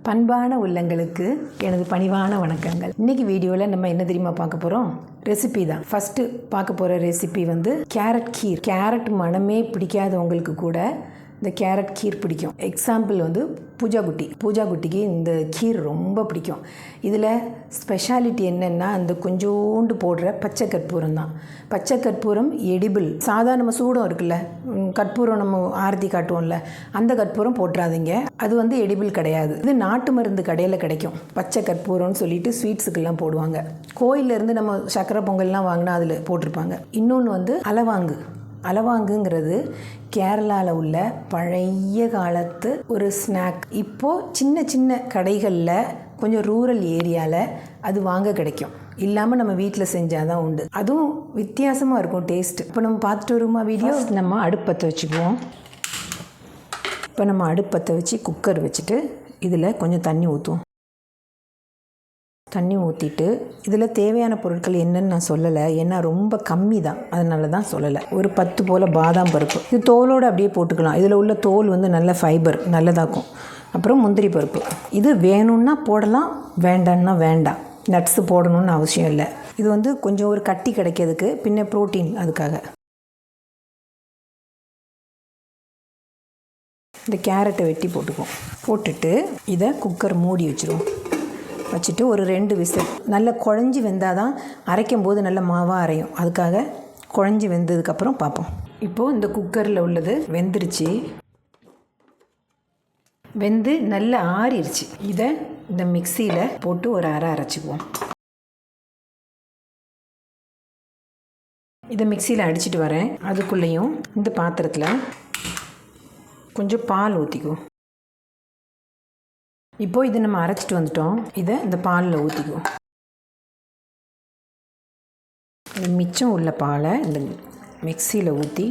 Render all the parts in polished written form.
பண்பான உள்ளங்களுக்கு எனது பணிவான வணக்கங்கள். இன்றைக்கி வீடியோவில் நம்ம என்ன தெரியுமா பார்க்க போகிறோம்? ரெசிபி தான். ஃபஸ்ட்டு பார்க்க போகிற ரெசிபி வந்து கேரட் கீர். கேரட் மனமே பிடிக்காதவங்களுக்கு கூட இந்த கேரட் கீர் பிடிக்கும். எக்ஸாம்பிள் வந்து பூஜா குட்டிக்கு இந்த கீர் ரொம்ப பிடிக்கும். இதில் ஸ்பெஷாலிட்டி என்னென்னா அந்த கொஞ்சோண்டு போடுற பச்சை கற்பூரம் தான். பச்சை கற்பூரம் எடிபிள். சாதாரண நம்ம சூடம் இருக்குல்ல, கற்பூரம் நம்ம ஆரத்தி காட்டுவோம்ல, அந்த கற்பூரம் போட்டுறாதீங்க. அது வந்து எடிபிள் கிடையாது. இது நாட்டு மருந்து கடையில் கிடைக்கும். பச்சை கற்பூரம்னு சொல்லிட்டு ஸ்வீட்ஸுக்கெல்லாம் போடுவாங்க. கோயிலேருந்து நம்ம சக்கரை பொங்கல்லாம் வாங்கினா அதில் போட்டிருப்பாங்க. இன்னொன்று வந்து அலவாங்குங்கிறது கேரளாவில் உள்ள பழைய காலத்து ஒரு ஸ்நாக். இப்போது சின்ன சின்ன கடைகளில் கொஞ்சம் ரூரல் ஏரியாவில் அது வாங்க கிடைக்கும். இல்லாமல் நம்ம வீட்டில் செஞ்சால் தான் உண்டு. அதுவும் வித்தியாசமாக இருக்கும் டேஸ்ட். இப்போ நம்ம பார்த்துட்டு வருமா வீடியோ? நம்ம அடுப்பத்தை வச்சுக்குவோம். இப்போ நம்ம அடுப்பத்தை வச்சு குக்கர் வச்சுட்டு இதில் கொஞ்சம் தண்ணி ஊற்றுவோம். தண்ணி ஊற்றிட்டு இதில் தேவையான பொருட்கள் என்னன்னு நான் சொல்லலை, ஏன்னா ரொம்ப கம்மி தான், அதனால தான் சொல்லலை. ஒரு 10 போல் பாதாம் பருப்பு, இது தோலோடு அப்படியே போட்டுக்கலாம். இதில் உள்ள தோல் வந்து நல்ல ஃபைபர், நல்லதாக்கும். அப்புறம் முந்திரி பருப்பு, இது வேணும்னா போடலாம், வேண்டான்னா வேண்டாம். நட்ஸு போடணும்னு அவசியம் இல்லை. இது வந்து கொஞ்சம் ஒரு கட்டி கிடைக்கிறதுக்கு, பின்ன ப்ரோட்டீன் அதுக்காக. இந்த கேரட்டை வெட்டி போட்டுக்குவோம். போட்டுட்டு இதை குக்கர் மூடி வச்சுட்டு ஒரு 2 விசில். நல்லா குழஞ்சி வெந்தால் தான் அரைக்கும் போது நல்ல மாவாக அரையும். அதுக்காக குழஞ்சி வெந்ததுக்கப்புறம் பார்ப்போம். இப்போது இந்த குக்கரில் உள்ளது வெந்துருச்சு, வெந்து நல்லா ஆறிடுச்சு. இதை இந்த மிக்சியில் போட்டு ஒரு அரைச்சிக்குவோம். இதை மிக்சியில் அடிச்சிட்டு வரேன். அதுக்குள்ளேயும் இந்த பாத்திரத்தில் கொஞ்சம் பால் ஊற்றிக்குவோம். இப்போது இதை நம்ம அரைச்சிட்டு வந்துட்டோம். இதை இந்த பாலில் ஊற்றிக்குவோம். மிச்சம் உள்ள பாலை இந்த மிக்சியில் ஊற்றி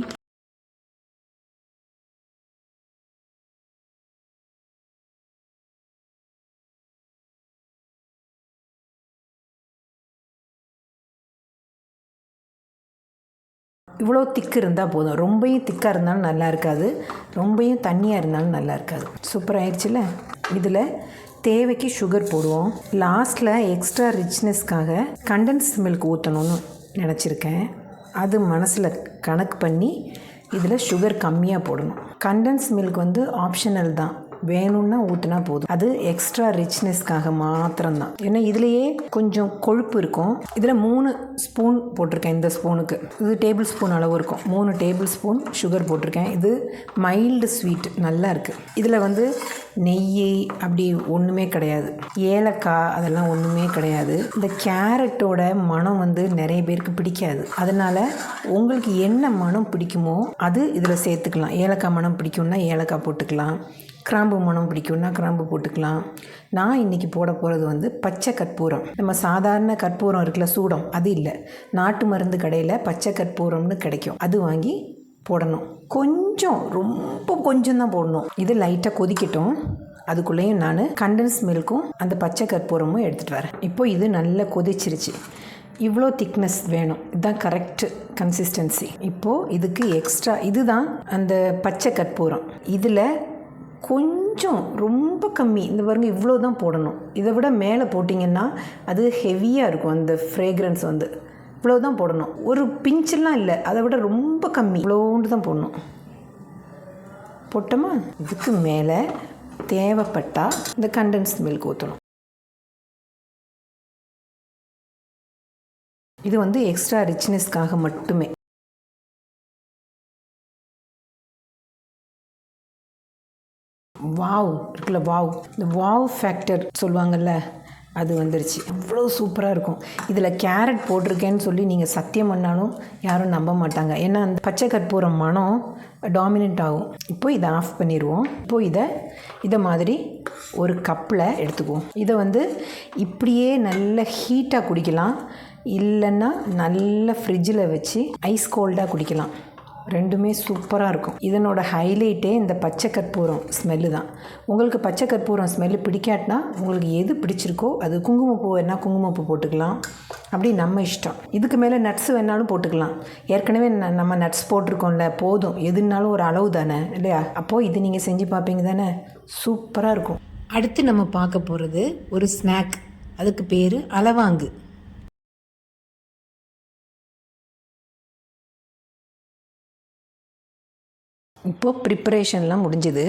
இவ்வளோ திக்கு இருந்தால் போதும். ரொம்பவும் திக்காக இருந்தாலும் நல்லா இருக்காது, ரொம்பவும் தண்ணியாக இருந்தாலும் நல்லா இருக்காது. சூப்பராக ஆயிடுச்சுல. இதில் தேவைக்கு சுகர் போடுவோம். லாஸ்ட்டில் எக்ஸ்ட்ரா ரிச்னஸ்க்காக கண்டென்ஸ் மில்க் ஊற்றணும்னு நினச்சிருக்கேன். அது மனசில் கணக்கு பண்ணி இதில் சுகர் கம்மியாக போடணும். கண்டென்ஸ் மில்க் வந்து ஆப்ஷனல் தான், வேணும்னா ஊற்றினா போதும். அது எக்ஸ்ட்ரா ரிச்னஸ்க்காக மாத்திரம்தான். ஏன்னா இதுலேயே கொஞ்சம் கொழுப்பு இருக்கும். இதில் 3 ஸ்பூன் போட்டிருக்கேன். இந்த ஸ்பூனுக்கு இது டேபிள் ஸ்பூன் அளவு இருக்கும். 3 டேபிள் ஸ்பூன் சுகர் போட்டிருக்கேன். இது மைல்டு ஸ்வீட், நல்லா இருக்குது. இதில் வந்து நெய் அப்படி ஒன்றுமே கிடையாது, ஏலக்காய் அதெல்லாம் ஒன்றுமே கிடையாது. இந்த கேரட்டோட மனம் வந்து நிறைய பேருக்கு பிடிக்காது. அதனால் உங்களுக்கு என்ன மனம் பிடிக்குமோ அது இதில் சேர்த்துக்கலாம். ஏலக்காய் மனம் பிடிக்கும்னா ஏலக்காய் போட்டுக்கலாம், கிராம்பு மனம் பிடிக்கும்னா கிராம்பு போட்டுக்கலாம். நான் இன்றைக்கி போட போகிறது வந்து பச்சை கற்பூரம். நம்ம சாதாரண கற்பூரம் இருக்குல்ல, சூடம், அது இல்லை. நாட்டு மருந்து கடையில் பச்சை கற்பூரம்னு கிடைக்கும், அது வாங்கி போடணும். கொஞ்சம், ரொம்ப கொஞ்சம் தான் போடணும். இது லைட்டாக கொதிக்கட்டும். அதுக்குள்ளேயும் நான் கண்டென்ஸ் மில்க்கும் அந்த பச்சை கற்பூரமும் எடுத்துகிட்டு வரேன். இப்போ இது நல்லா கொதிச்சிருச்சு. இவ்வளோ திக்னஸ் வேணும், இதுதான் கரெக்டு கன்சிஸ்டன்சி. இப்போது இதுக்கு எக்ஸ்ட்ரா இதுதான் அந்த பச்சை கற்பூரம். இதில் கொஞ்சம் ரொம்ப கம்மி, இந்த பாருங்க, இவ்வளோ தான் போடணும். இதை விட மேலே போட்டிங்கன்னா அது ஹெவியாக இருக்கும். அந்த ஃப்ரேக்ரன்ஸ் வந்து இவ்வளோ தான் போடணும். ஒரு பிஞ்செல்லாம் இல்லை, அதை விட ரொம்ப கம்மி, இவ்வளோண்டு தான் போடணும். போட்டோமா? இதுக்கு மேலே தேவைப்பட்டால் இந்த கண்டென்ஸ் மில்க் ஊற்றணும். இது வந்து எக்ஸ்ட்ரா ரிச்னஸ்க்காக மட்டுமே. வாவ் இருக்குல்ல, வாவ், இந்த வாவ் ஃபேக்டர் சொல்லுவாங்கள்ல, அது வந்துருச்சு. அவ்வளோ சூப்பராக இருக்கும். இதில் கேரட் போட்டிருக்கேன்னு சொல்லி நீங்கள் சத்தியம் பண்ணாலும் யாரும் நம்ப மாட்டாங்க. ஏன்னா அந்த பச்சை கற்பூரம் மனம் டாமினன்ட் ஆகும். இப்போது இதை ஆஃப் பண்ணிடுவோம். இப்போது இதை மாதிரி ஒரு கப்பில் எடுத்துக்குவோம். இதை வந்து இப்படியே நல்ல ஹீட்டாக குடிக்கலாம், இல்லைன்னா நல்ல ஃப்ரிட்ஜில் வச்சு ஐஸ் கோல்டாக குடிக்கலாம். ரெண்டுமே சூப்பராக இருக்கும். இதனோட ஹைலைட்டே இந்த பச்சை கற்பூரம் ஸ்மெல்லு தான். உங்களுக்கு பச்சை கற்பூரம் ஸ்மெல்லு பிடிக்காட்டினா உங்களுக்கு எது பிடிச்சிருக்கோ அது, குங்குமப்பூ வேணால் குங்குமப்பூ போட்டுக்கலாம், அப்படி நம்ம இஷ்டம். இதுக்கு மேலே நட்ஸ் வேணாலும் போட்டுக்கலாம். ஏற்கனவே நம்ம நட்ஸ் போட்டிருக்கோம்ல, போதும். எதுனாலும் ஒரு அளவு தானே இல்லையா? அப்போது இது நீங்கள் செஞ்சு பார்ப்பீங்க தானே, சூப்பராக இருக்கும். அடுத்து நம்ம பார்க்க போகிறது ஒரு ஸ்நாக். அதுக்கு பேர் அலவாங்கு. இப்போது ப்ரிப்பரேஷன்லாம் முடிஞ்சுது.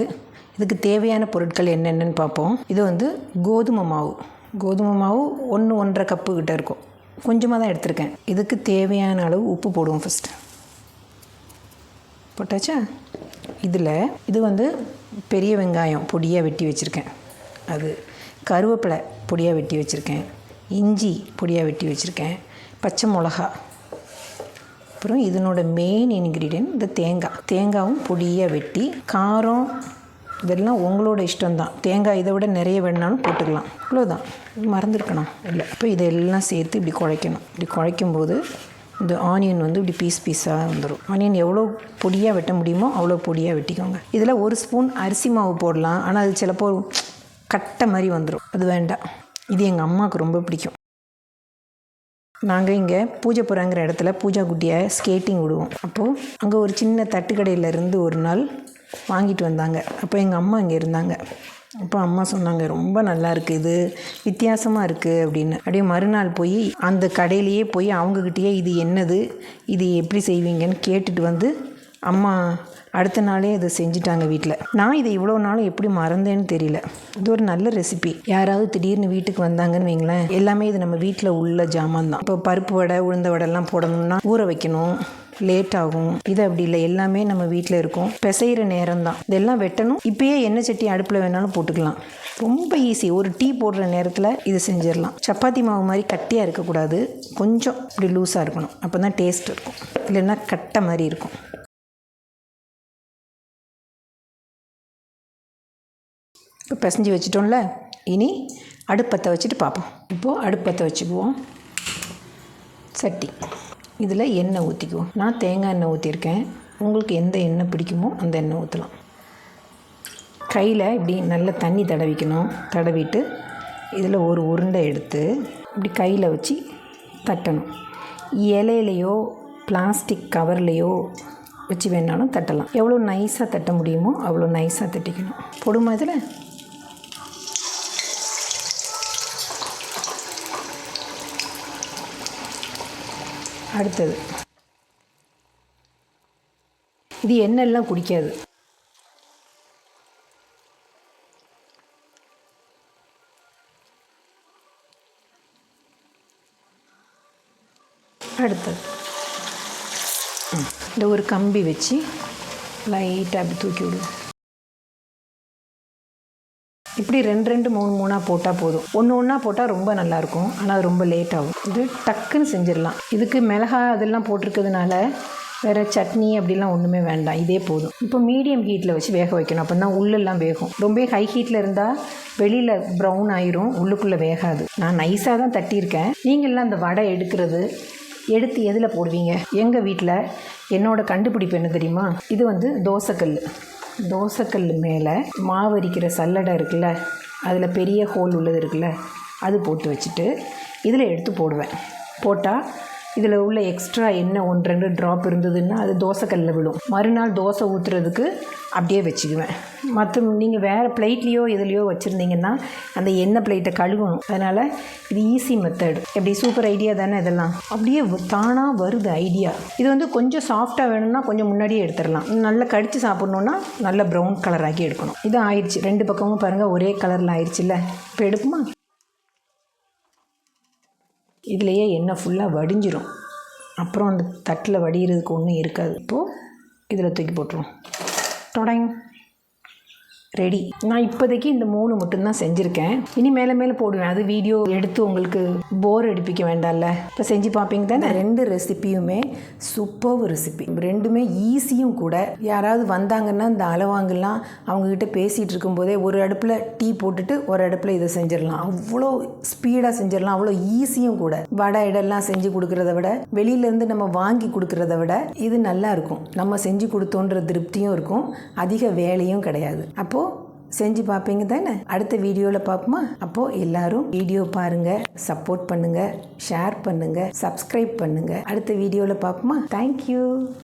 இதுக்கு தேவையான பொருட்கள் என்னென்னு பார்ப்போம். இது வந்து கோதுமை மாவு. கோதுமை மாவு 1-1.5 கப்பு கிட்ட இருக்கும். கொஞ்சமாக தான் எடுத்திருக்கேன். இதுக்கு தேவையான அளவு உப்பு போடுவோம் ஃபஸ்ட்டு. போட்டாச்சா? இது வந்து பெரிய வெங்காயம் பொடியாக வெட்டி வச்சுருக்கேன். அது கருவேப்பிலை பொடியாக வெட்டி வச்சுருக்கேன். இஞ்சி பொடியாக வெட்டி வச்சுருக்கேன். பச்சை மிளகா. அப்புறம் இதனோட மெயின் இன்க்ரீடியன்ட் இந்த தேங்காவும் பொடியாக வெட்டி. காரம் இதெல்லாம் உங்களோட இஷ்டம்தான். தேங்காய் இதை விட நிறைய வேணுனாலும் போட்டுக்கலாம். அவ்வளோதான். மறந்துருக்கணும் இல்லை. இப்போ இதெல்லாம் சேர்த்து இப்படி குழைக்கணும். இப்படி குழைக்கும்போது இந்த ஆனியன் வந்து இப்படி பீஸாக வந்துடும். ஆனியன் எவ்வளோ பொடியாக வெட்ட முடியுமோ அவ்வளோ பொடியாக வெட்டிக்கோங்க. இதில் 1 ஸ்பூன் அரிசி மாவு போடலாம். ஆனால் அது சிலப்போ கட்டை மாதிரி வந்துடும். அது வேண்டாம். இது எங்கள் அம்மாவுக்கு ரொம்ப பிடிக்கும். நாங்கள் இங்கே பூஜை போகிறாங்கிற இடத்துல பூஜா குட்டியை ஸ்கேட்டிங் விடுவோம். அப்போது அங்கே ஒரு சின்ன தட்டுக்கடையிலேருந்து ஒரு நாள் வாங்கிட்டு வந்தாங்க. அப்போ எங்கள் அம்மா இங்கே இருந்தாங்க. அப்போ அம்மா சொன்னாங்க, ரொம்ப நல்லா இருக்குது, இது வித்தியாசமாக இருக்குது அப்படின்னு. அப்படியே மறுநாள் போய் அந்த கடையிலையே போய் அவங்கக்கிட்டேயே இது என்னது, இது எப்படி செய்வீங்கன்னு கேட்டுட்டு வந்து அம்மா அடுத்த நாளே இதை செஞ்சுட்டாங்க வீட்டில். நான் இதை இவ்வளோ நாளும் எப்படி மறந்தேன்னு தெரியல. இது ஒரு நல்ல ரெசிபி. யாராவது திடீர்னு வீட்டுக்கு வந்தாங்கன்னு வைங்களேன், எல்லாமே இது நம்ம வீட்டில் உள்ள ஜாமான் தான். இப்போ பருப்பு வடை உளுந்த வடைலாம் போடணும்னா ஊற வைக்கணும், லேட் ஆகும். இது அப்படி இல்லை, எல்லாமே நம்ம வீட்டில் இருக்கும். பிசைகிற நேரம் தான். இதெல்லாம் வெட்டணும். இப்போயே எண்ணெய் சட்டி அடுப்பில் வேணாலும் போட்டுக்கலாம். ரொம்ப ஈஸி. ஒரு டீ போடுற நேரத்தில் இது செஞ்சிடலாம். சப்பாத்தி மாவு மாதிரி கட்டியாக இருக்கக்கூடாது, கொஞ்சம் இப்படி லூஸாக இருக்கணும். அப்போ தான் டேஸ்ட் இருக்கும். இல்லைன்னா கட்டை மாதிரி இருக்கும். இப்போ பிசைஞ்சு வச்சிட்டோம்ல, இனி அடுப்பத்தை வச்சுட்டு பார்ப்போம். இப்போது அடுப்பத்தை வச்சுக்குவோம். சட்டி, இதில் எண்ணெய் ஊற்றிக்குவோம். நான் தேங்காய் எண்ணெய் ஊற்றிருக்கேன். உங்களுக்கு எந்த எண்ணெய் பிடிக்குமோ அந்த எண்ணெய் ஊற்றலாம். கையில் இப்படி நல்ல தண்ணி தடவிக்கணும். தடவிட்டு இதில் ஒரு உருண்டை எடுத்து இப்படி கையில் வச்சு தட்டணும். இலையிலையோ பிளாஸ்டிக் கவர்லேயோ வச்சு வேணாலும் தட்டலாம். எவ்வளோ நைஸாக தட்ட முடியுமோ அவ்வளோ நைஸாக தட்டிக்கணும். போடுமா இதில். அடுத்தது, இது எண்ணெய்லாம் குடிக்காது. அடுத்தது இந்த ஒரு கம்பி வச்சு லைட்டாக அப்படி தூக்கி விடுவோம். இப்படி 2 3 போட்டால் போதும். ஒன்றா போட்டால் ரொம்ப நல்லாயிருக்கும். ஆனால் அது ரொம்ப லேட் ஆகும். இது டக்குன்னு செஞ்சிடலாம். இதுக்கு மிளகாய் அதெல்லாம் போட்டிருக்கிறதுனால வேறு சட்னி அப்படிலாம் ஒன்றுமே வேண்டாம். இதே போதும். இப்போ மீடியம் ஹீட்டில் வச்சு வேக வைக்கணும். அப்போ தான் உள்ளெல்லாம் வேகும். ரொம்ப ஹை ஹீட்டில் இருந்தால் வெளியில் ப்ரௌன் ஆயிரும், உள்ளுக்குள்ளே வேகாது. நான் நைஸாக தான் தட்டியிருக்கேன். நீங்கள்லாம் அந்த வடை எடுத்து எதில் போடுவீங்க? எங்கள் வீட்டில் என்னோடய கண்டுபிடிப்பு என்ன தெரியுமா? இது வந்து தோசைக்கல் மேலே மாவு அரிக்கிற சல்லடை இருக்குல்ல, அதில் பெரிய ஹோல் உள்ளது இருக்குல்ல, அது போட்டு வச்சுட்டு இதில் எடுத்து போடுவேன். போட்டால் இதில் உள்ள எக்ஸ்ட்ரா எண்ணெய் 1-2 ட்ராப் இருந்ததுன்னா அது தோசைக்கல்லில் விழும். மறுநாள் தோசை ஊற்றுறதுக்கு அப்படியே வச்சுக்குவேன். நீங்கள் வேறு பிளேட்லேயோ எதுலேயோ வச்சுருந்தீங்கன்னா அந்த எண்ணெய் பிளேட்டை கழுவணும். அதனால் இது ஈஸி மெத்தட். எப்படி சூப்பர் ஐடியா தானே இதெல்லாம். அப்படியே தானாக வருது ஐடியா. இது வந்து கொஞ்சம் சாஃப்டாக வேணும்னா கொஞ்சம் முன்னாடியே எடுத்துடலாம். நல்லா கடித்து சாப்பிட்ணுன்னா நல்ல ப்ரௌன் கலர் ஆக்கி எடுக்கணும். இது ஆயிடுச்சு. 2 பக்கமும் பாருங்கள் ஒரே கலரில் ஆயிடுச்சுல்ல. இப்போ எடுக்குமா? இதுலேயே எண்ணெய் ஃபுல்லாக வடிஞ்சிரும். அப்புறம் அந்த தட்டில் வடிகிறதுக்கு ஒன்றும் இருக்காது. இப்போது இதில் தூக்கி போட்டுருவோம். தொடங் ரெடி. நான் இப்போதைக்கு இந்த 3 மட்டும்தான் செஞ்சுருக்கேன். இனி மேலே போடுவேன். அது வீடியோ எடுத்து உங்களுக்கு போர் அடிப்பிக்க வேண்டாம்ல. இப்போ செஞ்சு பார்ப்பீங்க தானே. 2 ரெசிப்பியுமே சூப்பர் ரெசிபி. 2மே ஈஸியும் கூட. யாராவது வந்தாங்கன்னா இந்த அளவாங்கெல்லாம் அவங்கக்கிட்ட பேசிகிட்டு இருக்கும்போதே ஒரு அடுப்பில் டீ போட்டுட்டு ஒரு அடுப்பில் இதை செஞ்சிடலாம். அவ்வளோ ஸ்பீடாக செஞ்சிடலாம். அவ்வளோ ஈஸியும் கூட. வடை இடெல்லாம் செஞ்சு கொடுக்குறத விட, வெளியிலேருந்து நம்ம வாங்கி கொடுக்குறத விட இது நல்லா இருக்கும். நம்ம செஞ்சு கொடுத்தோன்ற திருப்தியும் இருக்கும், அதிக வேலையும் கிடையாது. அப்போது செஞ்சு பார்ப்பீங்க தானே. அடுத்த வீடியோவில் பார்ப்போமா? அப்போது எல்லாரும் வீடியோ பாருங்கள், சப்போர்ட் பண்ணுங்கள், ஷேர் பண்ணுங்கள், சப்ஸ்கிரைப் பண்ணுங்கள். அடுத்த வீடியோவில் பார்ப்போமா? தேங்க்யூ.